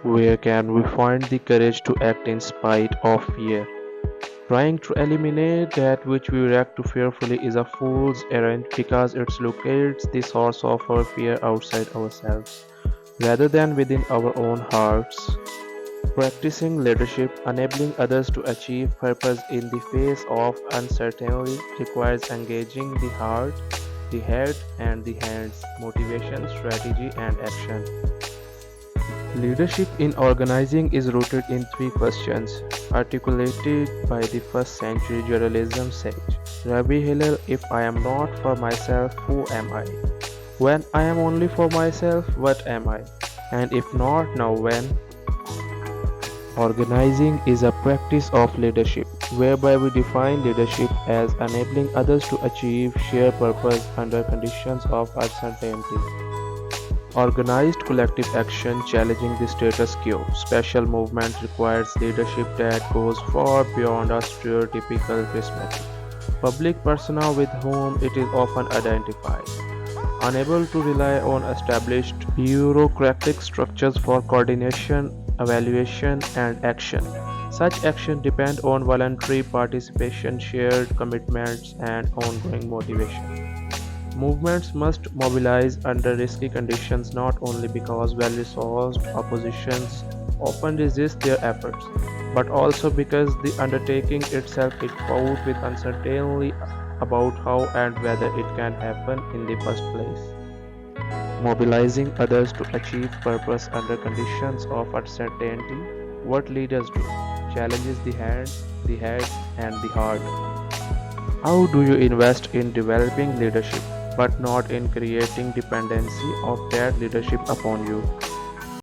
Where can we find the courage to act in spite of fear? Trying to eliminate that which we react to fearfully is a fool's errand because it locates the source of our fear outside ourselves rather than within our own hearts. Practicing leadership, enabling others to achieve purpose in the face of uncertainty requires engaging the heart, the head, and the hands, motivation, strategy, and action. Leadership in organizing is rooted in three questions, articulated by the first century journalism sage Rabbi Hillel. If I am not for myself, who am I? When I am only for myself, what am I? And if not now, when? Organizing is a practice of leadership, whereby we define leadership as enabling others to achieve shared purpose under conditions of uncertainty. Organized collective action challenging the status quo. Special movement requires leadership that goes far beyond a stereotypical charismatic public persona with whom it is often identified. Unable to rely on established bureaucratic structures for coordination, evaluation, and action. Such action depend on voluntary participation, shared commitments, and ongoing motivation. Movements must mobilize under risky conditions not only because well-resourced oppositions often resist their efforts, but also because the undertaking itself is fraught with uncertainty about how and whether it can happen in the first place. Mobilizing others to achieve purpose under conditions of uncertainty, what leaders do, challenges the hands, the head, and the heart. How do you invest in developing leadership, but not in creating dependency of that leadership upon you?